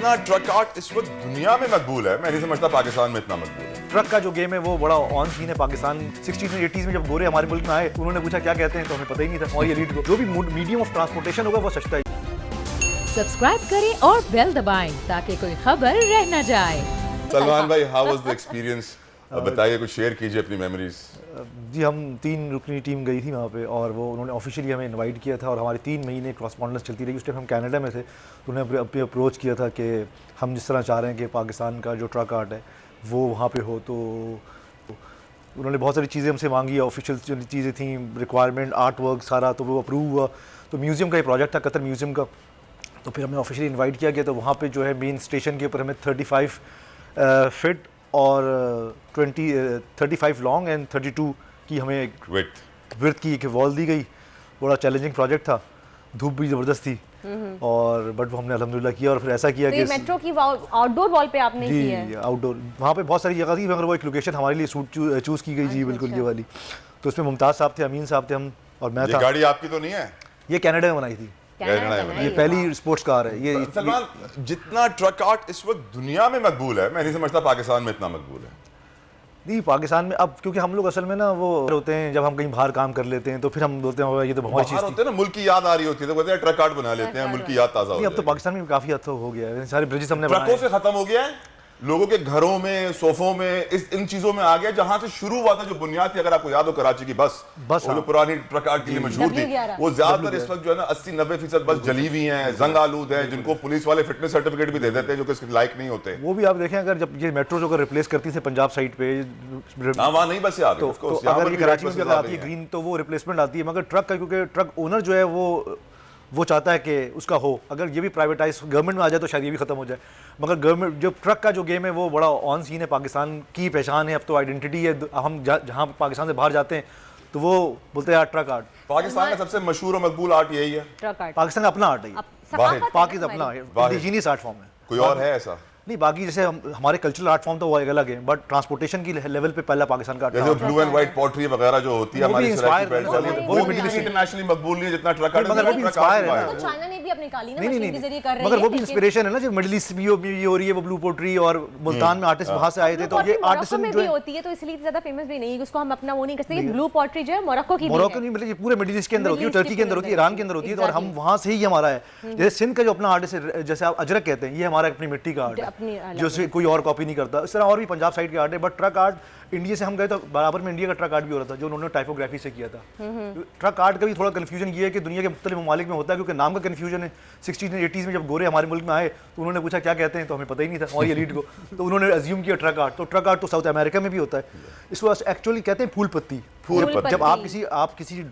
जितना truck art इस वक्त दुनिया में मकबूल है, मैं नहीं समझता पाकिस्तान में इतना मकबूल है। ट्रक का जो गेम है वो बड़ा ऑन सीन है। पाकिस्तान 60s और 80s में जब गोरे हमारे मुल्क में आए, उन्होंने पूछा क्या कहते हैं, तो हमें पता ही नहीं था। और ये लीड को जो भी मीडियम ऑफ ट्रांसपोर्टेशन होगा वो सस्ता है। सब्सक्राइब करें और बेल दबाएं ताकि कोई खबर रह न जाए। सलमान भाई, हाउ वाज द एक्सपीरियंस? बताइए, कुछ शेयर कीजिए अपनी मेमोरीज। जी, हम 3 रुकनी टीम गई थी वहाँ पे, और वो उन्होंने ऑफिशियली हमें इनवाइट किया था, और हमारी 3 महीने कॉरस्पॉन्डेंस चलती रही। उस टाइम हम कनाडा में थे, तो उन्होंने अपनी अप्रोच किया था कि हम जिस तरह चाह रहे हैं कि पाकिस्तान का जो ट्रक आर्ट है वो वहाँ पे हो। तो उन्होंने बहुत सारी चीज़ें हमसे मांगी, ऑफिशियल चीज़ें थी, रिक्वायरमेंट, आर्ट वर्क सारा, तो वो अप्रूव हुआ। तो म्यूज़ियम का ये प्रोजेक्ट था, कतर म्यूज़ियम का। तो फिर हमें ऑफिशियली इन्वाइट किया गया। तो वहाँ पे जो है मेन स्टेशन के ऊपर हमें 35 फिट और 35 लॉन्ग एंड 32 की हमें विड्थ की एक वॉल दी गई। बड़ा चैलेंजिंग प्रोजेक्ट था, धूप भी ज़बरदस्त थी, और बट वो हमने अल्हम्दुलिल्लाह किया। और फिर ऐसा किया तो कि मेट्रो की आउटडोर वॉल पे आपने की है? जी, आउटडोर वहाँ पे बहुत सारी जगह थी, मगर वो एक लोकेशन हमारे लिए चूज़ की गई। जी बिल्कुल, ये वाली। तो उसमें मुमताज़ साहब थे, अमीन साहब थे, हम और मैं था। गाड़ी आपकी तो नहीं है? ये कनाडा में बनाई थी, ये पहली स्पोर्ट्स कार है। ये सलमान, जितना ट्रक आर्ट इस वक्त दुनिया में मकबूल है, मैं नहीं समझता पाकिस्तान में इतना मकबूल है। नहीं, पाकिस्तान में अब क्योंकि हम लोग असल में ना वो होते हैं, जब हम कहीं बाहर काम कर लेते हैं तो फिर हम बोलते हैं ये तो हमारी चीज़ होते हैं ना, मुल्क की याद आ रही होती है तो कहते हैं ट्रक आर्ट बना लेते हैं, मुल्क की याद ताज़ा हो नहीं, अब तो जाएगी। पाकिस्तान में काफ़ी हद तक हो गया है, सारे ब्रिजेस हमने ट्रकों बनाए। से खत्म हो गया है, लोगों के घरों में, सोफों में, इन चीजों में आ गया, जहां से शुरू हुआ था। जो बुनियाद थी, अगर आपको याद हो, कराची की बस वो जो पुरानी ट्रक आर्ट के लिए मशहूर थी, वो ज्यादातर इस वक्त जो है ना 80-90% बस जली हुई हैं, जंग आलूद है, जिनको पुलिस वाले फिटनेस सर्टिफिकेट भी दे देते हैं, जो कि इसके लायक नहीं होते। वो भी आप देखें, अगर जब ये मेट्रो जो रिप्लेस करती थी पंजाब साइड पे, वहाँ नहीं बस याद, तो अगर ये कराची में आती है ग्रीन, तो वो रिप्लेसमेंट आती है। मगर ट्रक का, क्योंकि ट्रक ओनर जो है वो चाहता है कि उसका हो। अगर ये भी प्राइवेटाइज गवर्नमेंट में आ जाए तो शायद ये भी खत्म हो जाए। मगर गवर्नमेंट जो ट्रक का जो गेम है वो बड़ा ऑन सीन है। पाकिस्तान की पहचान है, अब तो आइडेंटिटी है। हम जहाँ पाकिस्तान से बाहर जाते हैं तो वो बोलते हैं यार ट्रक आर्ट। पाकिस्तान का सबसे मशहूर और मकबूल आर्ट यही है, ट्रक आर्ट। पाकिस्तान का अपना आर्ट है, पाकिस्तान अपना इंडिजीनियस आर्ट फॉर्म है। कोई और है ऐसा? नहीं, बाकी जैसे हमारे कल्चरल आर्ट फॉर्म तो वो अलग है, बट ट्रांसपोर्टेशन की लेवल पे पहला पाकिस्तान का जैसे ब्लू एंड व्हाइट पॉटरी वगैरह जो होती है हमारी इंटरनेशनली मकबूल नहीं है जितना ट्रक आर्ट। मगर वो भी इंस्पायर है तो चाइना ने भी अपनी कालीन नहीं मशीन के जरिए कर रही है, मगर वो भी इंस्पिरेशन है ना, जो मिडिल ईस्ट में ये हो रही है, वो ब्लू पोट्री, और मुल्तान में आर्टिस्ट वहां से आए थे। तो ये आर्टिस्ट जो होती है तो इसलिए ज्यादा फेमस भी नहीं, उसको हम अपना वो नहीं कर सकते। ब्लू पोट्री जो है मोरक्को की, मोरक्को नहीं, मतलब ये पूरे मिडिल ईस्ट के अंदर होती है, टर्की के अंदर होती है, ईरान के अंदर होती है, और हम वहां से ही हमारा है। जैसे सिंध का जो अपना आर्टिस्ट है, जैसे आप अजरक कहते हैं, ये हमारा अपनी मिट्टी का आर्ट है, जो कोई और कॉपी नहीं करता। इस तरह और भी पंजाब साइड के आर्ट है। बट ट्रक आर्ट इंडिया से हम गए तो बराबर में इंडिया का ट्रक आर्ट भी हो रहा था, जो उन्होंने टाइपोग्राफी से किया था। ट्रक आर्ट का भी थोड़ा कन्फ्यूजन ये है कि दुनिया के मुख्तलिफ ममालिक में होता है, क्योंकि नाम का कन्फ्यूजन है। 60s और 80s में जब गोरे हमारे मुल्क में आए, तो उन्होंने पूछा क्या कहते हैं, तो हमें पता ही नहीं था। और ये लीड को तो उन्होंने अज्यूम किया ट्रक आर्ट। तो ट्रक आर्ट तो साउथ अमेरिका में भी होता है। इसको एक्चुअली कहते हैं फूल पत्ती। जब आप किसी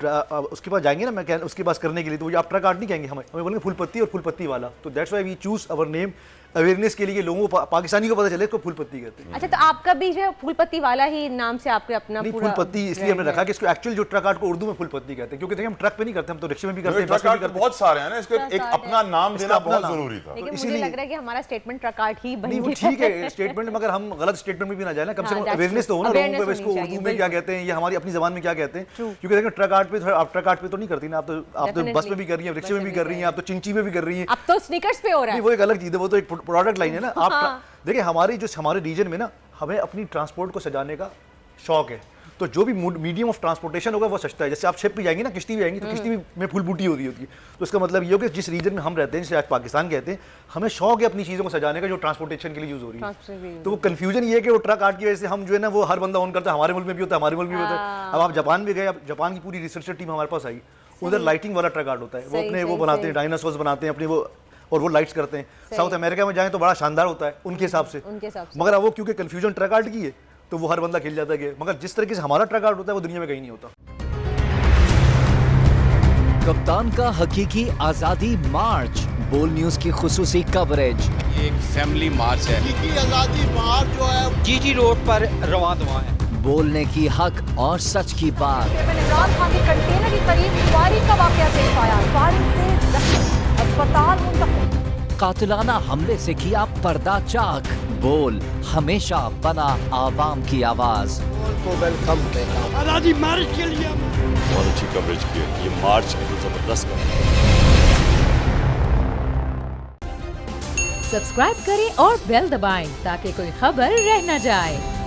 उसके पास जाएंगे ना, मैं उसके पास करने के लिए, तो आप ट्रक आर्ट नहीं कहेंगे, हमें बोलेंगे फूल पत्ती और फूल पत्ती वाला। तो that's why we choose our name awareness के लिए, लोगों को, पाकिस्तानी को पता चले इसको फूल पत्ती कहते हैं। अच्छा, तो आपका भी जो फूल पत्ती वाला ही नाम से आपके अपना पूरा फूल पत्ती इसलिए हमने रखा कि इसको एक्चुअल जो ट्रक आर्ट को उर्दू में फूल पत्ती कहते हैं, क्योंकि देखिए हम ट्रक पे नहीं करते, हम तो रिक्शे में भी करते हैं, बस में भी करते हैं। बहुत सारे हैं ना, इसको एक अपना नाम देना बहुत जरूरी था। लेकिन मुझे लग रहा है कि हमारा स्टेटमेंट ट्रक आर्ट ही बन गया। ठीक है स्टेटमेंट, मगर हम गलत स्टेटमेंट में भी ना जाए ना, कम से कम अवेयरनेस तो हो ना लोगों को, इसको उर्दू में क्या कहते हैं, या हमारी अपनी जबान में क्या कहते हैं। क्योंकि देखिए ट्रक आर्ट पे, आप ट्रक आर्ट पे तो नहीं करती ना, आप तो बस में भी कर रही हैं, रिक्शे में भी कर रही हैं, आप तो चिंची में भी कर रही हैं, अब तो स्नीकर्स पे हो रहा है। वो एक अलग चीज है, वो तो एक प्रोडक्ट लाइन है ना। आप देखिए हमारे रीजन में ना, हमें अपनी ट्रांसपोर्ट को सजाने का शौक है। तो जो भी मीडियम ऑफ ट्रांसपोर्टेशन होगा वो सस्ता है। जैसे आप शिप पे जाएंगे ना, किश्ती भी आएंगी, तो किश्ती में फूल बूटी होती है। तो इसका मतलब ये हो कि जिस रीजन में हम रहते हैं, जिसे आज पाकिस्तान कहते हैं, हमें शौक है अपनी चीज़ों को सजाने का, जो ट्रांसपोर्टेशन के लिए यूज हो रही है। तो वो कन्फ्यूजन ये है कि वो ट्रक आर्ट की वजह से हम जो है ना, वो हर बंदा ऑन करता है, हमारे मुल्क में भी होता है, हमारे मुल्क में भी होता है। अब आप जापान भी गए, अब जापान की पूरी रिसर्चर टीम हमारे पास आई, उधर लाइटिंग वाला ट्रक आर्ट होता है। वो अपने वो बनाते हैं, डायनासोर्स बनाते हैं अपने वो, और वो लाइट्स करते हैं। साउथ अमेरिका में जाएं तो बड़ा शानदार होता है उनके हिसाब से। मगर अब वो क्योंकि कन्फ्यूजन ट्रक आर्ट की है, तो वो हर बंदा खिल जाता है। मगर जिस तरीके से हमारा ट्रक आर्ट होता है, वो दुनिया में कहीं नहीं होता। कप्तान का हकीकी आजादी मार्च, बोल न्यूज की खुसूसी कवरेज। ये एक फैमिली मार्च है। हकीकी आजादी मार्च जो है जीजी रोड पर रवां दवां है। बोलने की हक और सच की बात। इमरान खान के कंटेनर के करीब फायरिंग का वाकया पेश आया, फायरिंग से जख्मी, अस्पताल मुंतकिल। कातिलाना हमले से किया पर्दा चाक, बोल हमेशा बना आवाम की आवाज। को वेलकम देता हूं। आजादी मार्च के लिए बहुत अच्छी कवरेज की है, ये मार्च की तो जबरदस्त कवरेज। सब्सक्राइब करें और बेल दबाएं ताकि कोई खबर रह न जाए।